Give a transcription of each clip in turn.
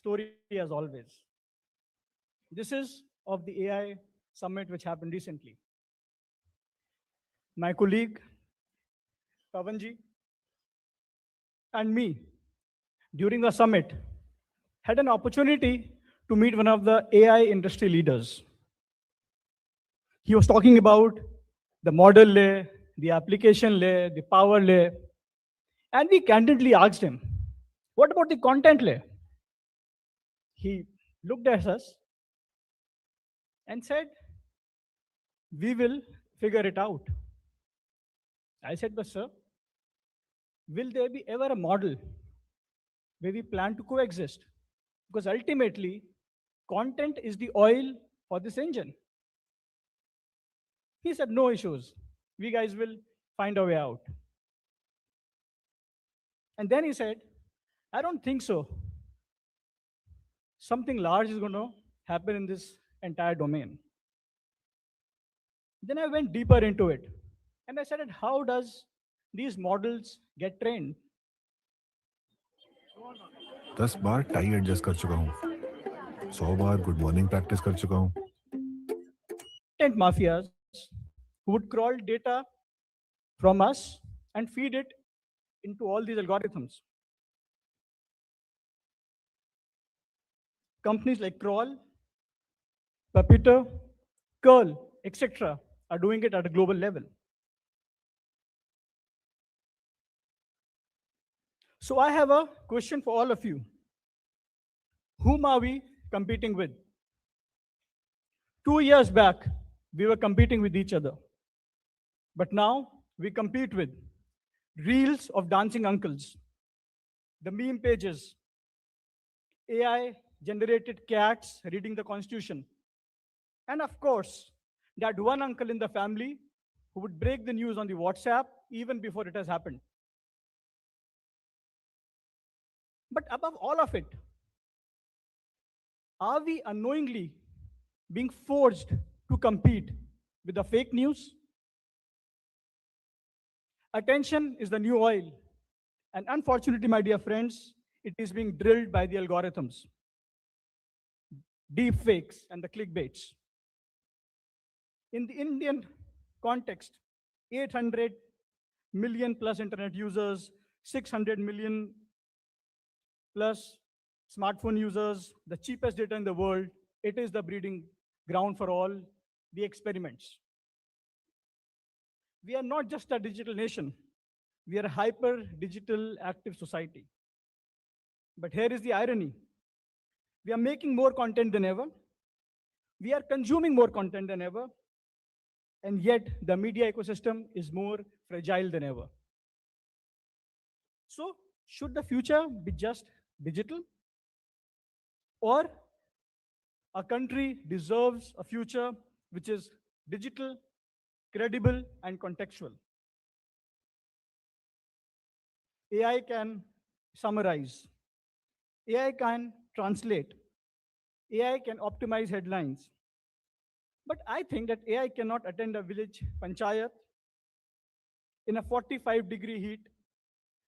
story as always. This is of the AI summit which happened recently. My colleague, Pavanji, and me, during the summit, had an opportunity to meet one of the AI industry leaders. He was talking about the model layer, the application layer, the power layer, and we candidly asked him, what about the content layer? He looked at us and said, we will figure it out. I said, but sir, will there be ever a model where we plan to coexist? Because ultimately, content is the oil for this engine. He said, no issues. We guys will find a way out. And then he said, I don't think so. Something large is going to happen in this entire domain. Then I went deeper into it. And I said, how does these models get trained? 10 bar tie adjust कर चुका हूँ, 100 बार good morning practice कर चुका हूँ. Content mafias who would crawl data from us and feed it into all these algorithms. Companies like Crawl, Puppeteer, Curl, etc. are doing it at a global level. So I have a question for all of you. Whom are we competing with? 2 years back, we were competing with each other. But now we compete with reels of dancing uncles, the meme pages, AI-generated cats reading the Constitution, and of course, that one uncle in the family who would break the news on the WhatsApp even before it has happened. But above all of it, are we unknowingly being forced to compete with the fake news? Attention is the new oil. And unfortunately, my dear friends, it is being drilled by the algorithms, deep fakes, and the clickbaits. In the Indian context, 800 million plus internet users, 600 million plus smartphone users, the cheapest data in the world. It is the breeding ground for all the experiments. We are not just a digital nation. We are a hyper-digital active society. But here is the irony. We are making more content than ever. We are consuming more content than ever. And yet, the media ecosystem is more fragile than ever. So, should the future be just digital? Or a country deserves a future which is digital, credible, and contextual. AI can summarize. AI can translate. AI can optimize headlines. But I think that AI cannot attend a village panchayat in a 45-degree heat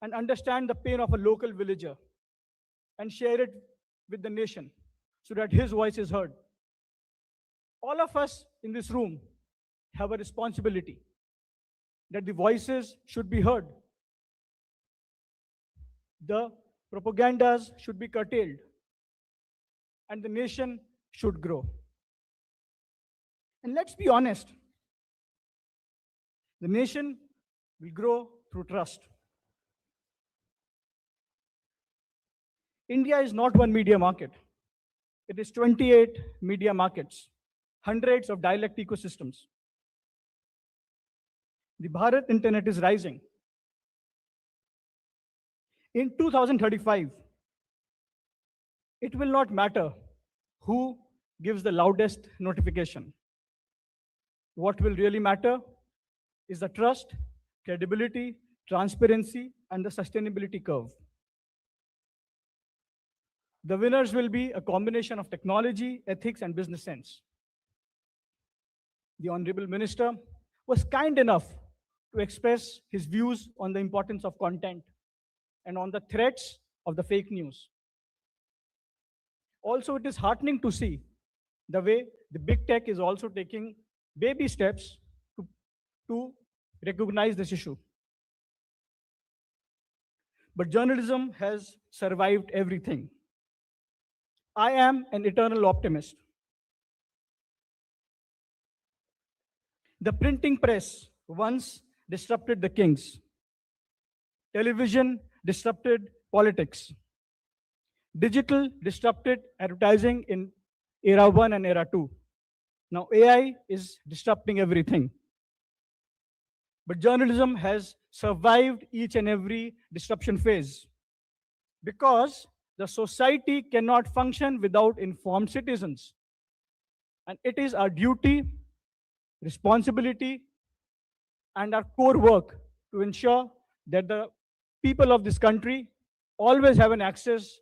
and understand the pain of a local villager and share it with the nation so that his voice is heard. All of us in this room have a responsibility that the voices should be heard. The propagandas should be curtailed, and the nation should grow. And let's be honest, the nation will grow through trust. India is not one media market. It is 28 media markets, hundreds of dialect ecosystems. The Bharat internet is rising. In 2035, it will not matter who gives the loudest notification. What will really matter is the trust, credibility, transparency, and the sustainability curve. The winners will be a combination of technology, ethics, and business sense. The Honorable Minister was kind enough to express his views on the importance of content and on the threats of the fake news. Also, it is heartening to see the way the big tech is also taking baby steps to, to recognize this issue. But journalism has survived everything. I am an eternal optimist. The printing press once disrupted the kings. Television disrupted politics. Digital disrupted advertising in era 1 and era 2. Now AI is disrupting everything. But journalism has survived each and every disruption phase because the society cannot function without informed citizens. And it is our duty, responsibility, and our core work to ensure that the people of this country always have an access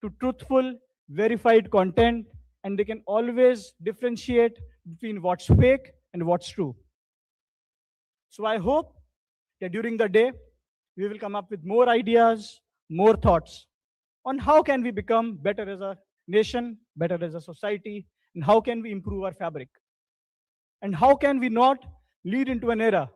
to truthful, verified content, and they can always differentiate between what's fake and what's true. So I hope that during the day, we will come up with more ideas, more thoughts on how can we become better as a nation, better as a society, and how can we improve our fabric. And how can we not lead into an era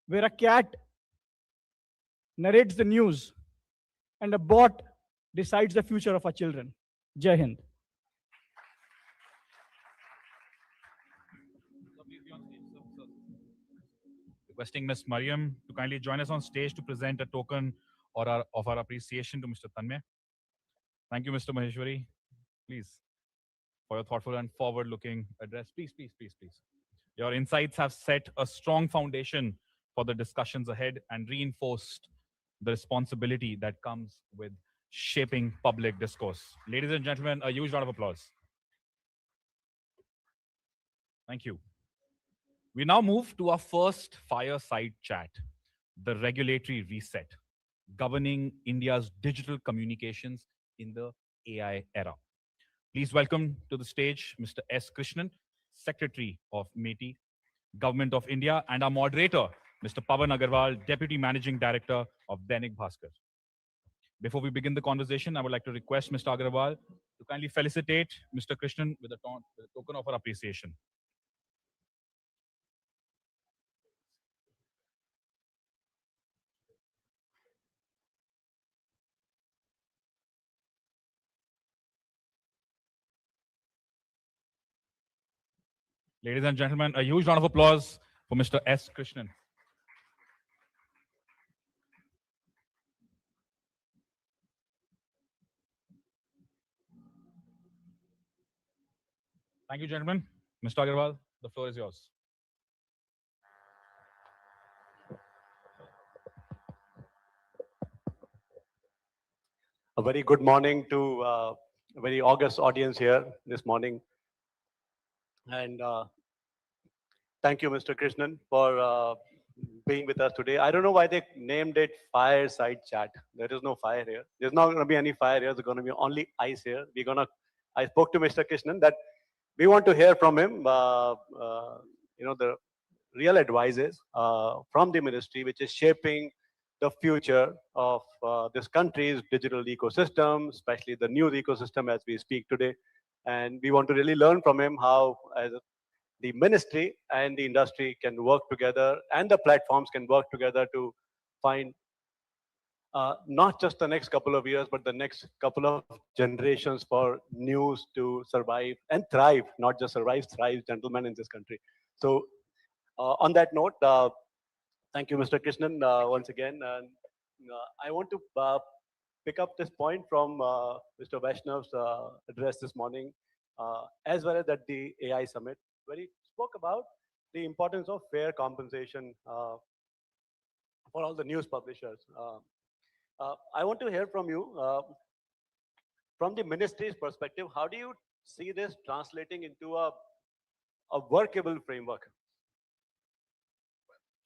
where a cat narrates the news and a bot decides the future of our children. Jai Hind. Requesting Ms. Mariam to kindly join us on stage to present a token of our appreciation to Mr. Tanmay. Thank you, Mr. Maheshwari. Please, for your thoughtful and forward-looking address. Please, please, please, please. Your insights have set a strong foundation for the discussions ahead and reinforced the responsibility that comes with shaping public discourse. Ladies and gentlemen, a huge round of applause. Thank you. We now move to our first fireside chat, the regulatory reset, governing India's digital communications in the AI era. Please welcome to the stage Mr. S. Krishnan, Secretary of METI, Government of India, and our moderator, Mr. Pavan Agarwal, Deputy Managing Director of Dainik Bhaskar. Before we begin the conversation, I would like to request Mr. Agarwal to kindly felicitate Mr. Krishnan with a token of our appreciation. Ladies and gentlemen, a huge round of applause for Mr. S. Krishnan. Thank you, gentlemen. Mr. Agarwal, the floor is yours. A very good morning to a very august audience here this morning. And thank you, Mr. Krishnan, for being with us today. I don't know why they named it Fireside Chat. There is no fire here. There's not going to be any fire here. There's going to be only ice here. I spoke to Mr. Krishnan that we want to hear from him, the real advices from the ministry, which is shaping the future of this country's digital ecosystem, especially the news ecosystem as we speak today. And we want to really learn from him how, as the ministry and the industry can work together, and the platforms can work together to find not just the next couple of years, but the next couple of generations for news to survive and thrive, not just survive, thrive, gentlemen, in this country. So on that note, thank you, Mr. Krishnan, once again. And I want to pick up this point from Mr. Vaishnav's address this morning, as well as at the AI Summit, where he spoke about the importance of fair compensation for all the news publishers. I want to hear from you, from the ministry's perspective, how do you see this translating into a workable framework?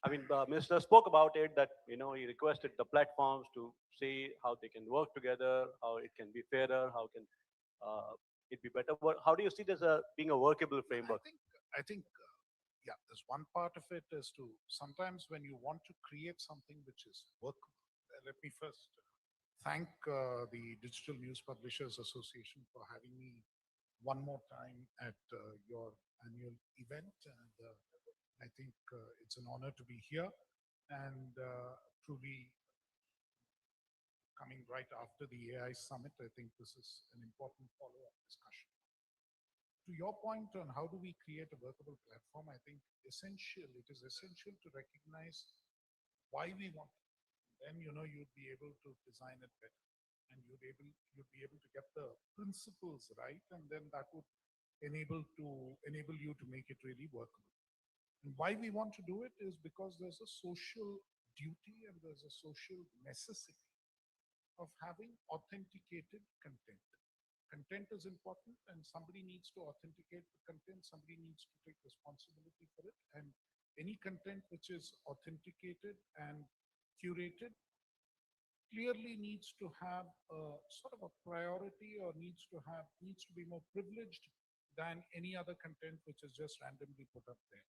I mean, Minister spoke about it, that he requested the platforms to see how they can work together, how it can be fairer, how can it be better. How do you see this being a workable framework? I think, yeah, there's one part of it is to sometimes when you want to create something which is workable. Let me first thank the Digital News Publishers Association for having me one more time at your annual event. And I think it's an honor to be here and truly coming right after the AI Summit. I think this is an important follow-up discussion. To your point on how do we create a workable platform, I think it is essential to recognize why we want it. Then you'd be able to design it better, and you'd be able to get the principles right, and then that would enable you to make it really workable. And why we want to do it is because there's a social duty and there's a social necessity of having authenticated content. Content is important, and somebody needs to authenticate the content. Somebody needs to take responsibility for it. And any content which is authenticated and curated clearly needs to have a sort of a priority, or needs to be more privileged than any other content which is just randomly put up there.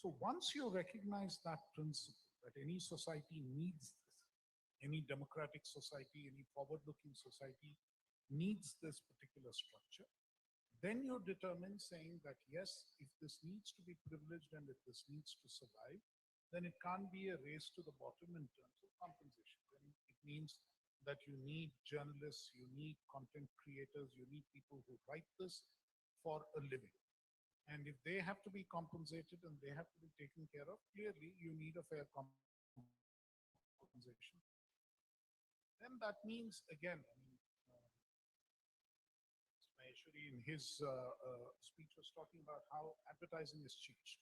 So once you recognize that principle, that any society needs this, any democratic society, any forward-looking society needs this particular structure, then you determine saying that, yes, if this needs to be privileged and if this needs to survive, then it can't be a race to the bottom in terms of compensation. Then it means that you need journalists, you need content creators, you need people who write this for a living. And if they have to be compensated and they have to be taken care of, clearly you need a fair compensation. Then that means, again, Maheshwari in his speech was talking about how advertising has changed.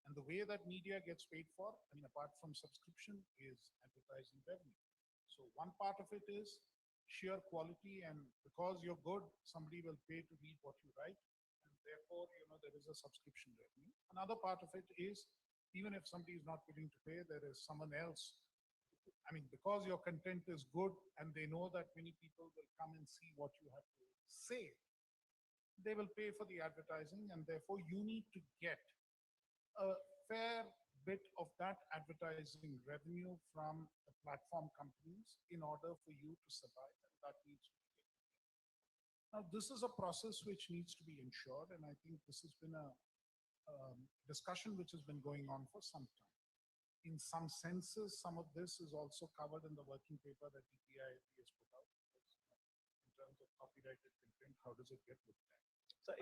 And the way that media gets paid for, apart from subscription, is advertising revenue. So one part of it is sheer quality, and because you're good, somebody will pay to read what you write, and therefore, there is a subscription revenue. Another part of it is, even if somebody is not willing to pay, there is someone else. Because your content is good and they know that many people will come and see what you have to say, they will pay for the advertising, and therefore you need to get a fair bit of that advertising revenue from the platform companies in order for you to survive, and that needs to be taken care of. Now, this is a process which needs to be ensured, and I think this has been a discussion which has been going on for some time. In some senses, some of this is also covered in the working paper that DPA has put out. In terms of copyrighted content, how does it get looked at? So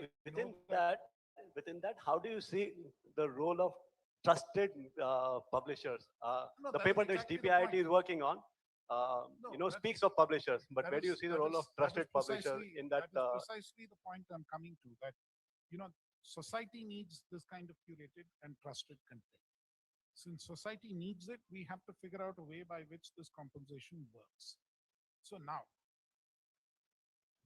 within that, how do you see the role of trusted publishers? No, the that paper is which exactly the DPIIT point. is working on, speaks of publishers, but where do you see the role of trusted publishers in that? That is precisely the point I'm coming to, that, society needs this kind of curated and trusted content. Since society needs it, we have to figure out a way by which this compensation works. So now,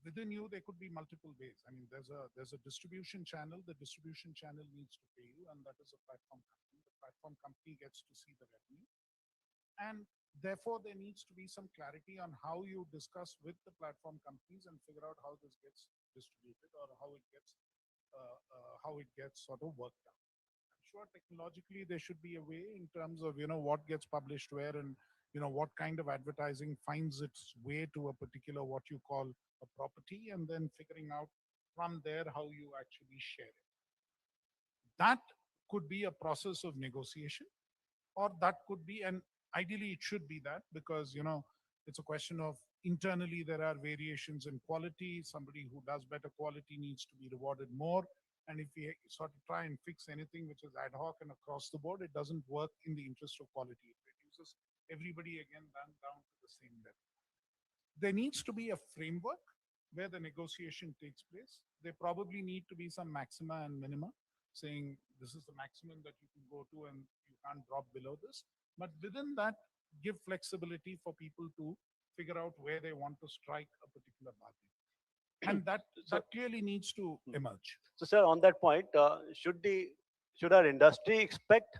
within you, there could be multiple ways. There's a distribution channel. The distribution channel needs to pay you, and that is a platform company. The platform company gets to see the revenue. And therefore, there needs to be some clarity on how you discuss with the platform companies and figure out how this gets distributed, or how it gets sort of worked out. I'm sure technologically there should be a way in terms of, what gets published where, and what kind of advertising finds its way to a particular, what you call a property, and then figuring out from there how you actually share it. That could be a process of negotiation, or that could be, and ideally it should be that, because it's a question of internally there are variations in quality. Somebody who does better quality needs to be rewarded more. And if we sort of try and fix anything which is ad hoc and across the board, it doesn't work in the interest of quality. It reduces everybody again down to the same level. There needs to be a framework where the negotiation takes place. There probably need to be some maxima and minima, saying this is the maximum that you can go to and you can't drop below this. But within that, give flexibility for people to figure out where they want to strike a particular bargain. And that clearly needs to emerge. So, sir, on that point, should our industry expect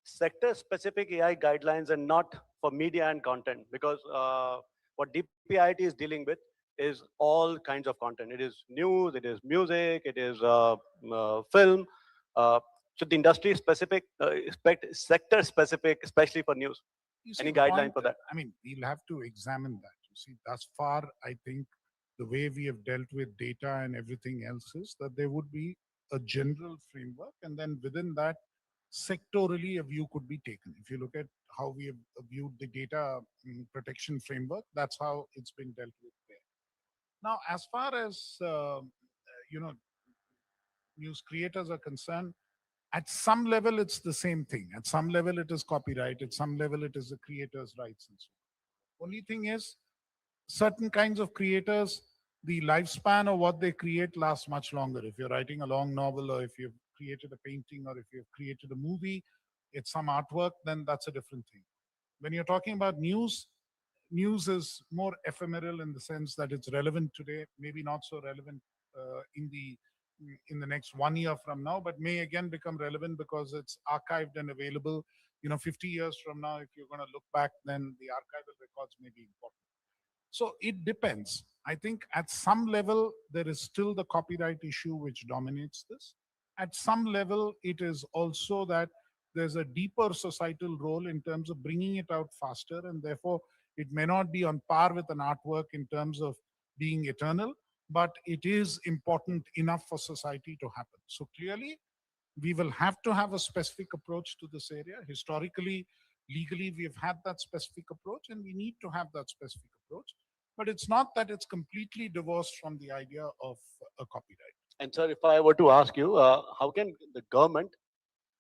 sector-specific AI guidelines and not for media and content? Because what DPIIT is dealing with is all kinds of content. It is news, it is music, it is film. Should the industry expect sector-specific, especially for news? You see, Any the guideline point, for that? we'll have to examine that. See, thus far, I think the way we have dealt with data and everything else is that there would be a general framework, and then within that, sectorally, a view could be taken. If you look at how we have viewed the data protection framework, that's how it's been dealt with there. Now, as far as you know, news creators are concerned, at some level, it's the same thing. At some level, it is copyright. At some level, it is the creator's rights and so on. Only thing is, certain kinds of creators, the lifespan of what they create lasts much longer. If you're writing a long novel, or if you've created a painting, or if you've created a movie, it's some artwork, then that's a different thing. When you're talking about news, news is more ephemeral in the sense that it's relevant today, maybe not so relevant in the next 1 year from now, but may again become relevant because it's archived and available. 50 years from now, if you're going to look back, then the archival records may be important. So it depends. I think at some level, there is still the copyright issue which dominates this. At some level, it is also that there's a deeper societal role in terms of bringing it out faster, and therefore it may not be on par with an artwork in terms of being eternal, but it is important enough for society to happen. So clearly, we will have to have a specific approach to this area. Historically, legally, we have had that specific approach, and we need to have that specific approach. But it's not that it's completely divorced from the idea of a copyright. And sir, if I were to ask you, how can the government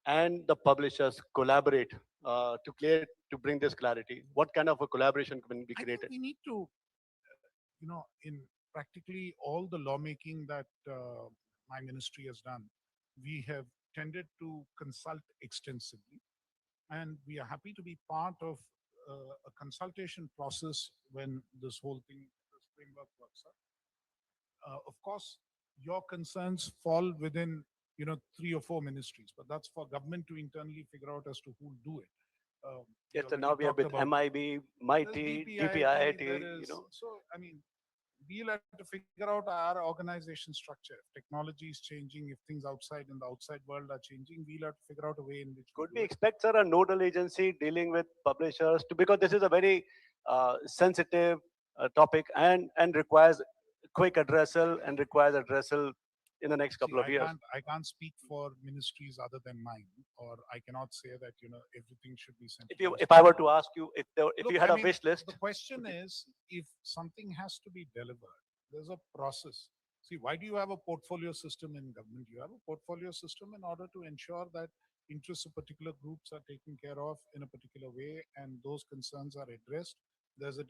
and the publishers collaborate to bring this clarity? What kind of a collaboration can be I think created? we need to, in practically all the lawmaking that my ministry has done, we have tended to consult extensively, and we are happy to be part of a consultation process when this whole thing, this framework works out. Of course, your concerns fall within, 3 or 4 ministries, but that's for government to internally figure out as to who'll do it. We Yes, so already now we are talked with about MIB, there's MIT, DPIIT, there is, so I mean, we'll have to figure out our organization structure. If technology is changing, if things outside in the outside world are changing, we'll have to figure out a way in which Could do we it. expect, sir, a nodal agency dealing with publishers because this is a very sensitive topic and requires quick addressal and requires addressal in the next See, couple of years? I can't speak for ministries other than mine, or I cannot say that everything should be centralized. If I were to ask you, if Look, you had I a mean, wish list, the question is, if something has to be delivered, there's a process. See, why do you have a portfolio system in government? You have a portfolio system in order to ensure that interests of particular groups are taken care of in a particular way, and those concerns are addressed. There's a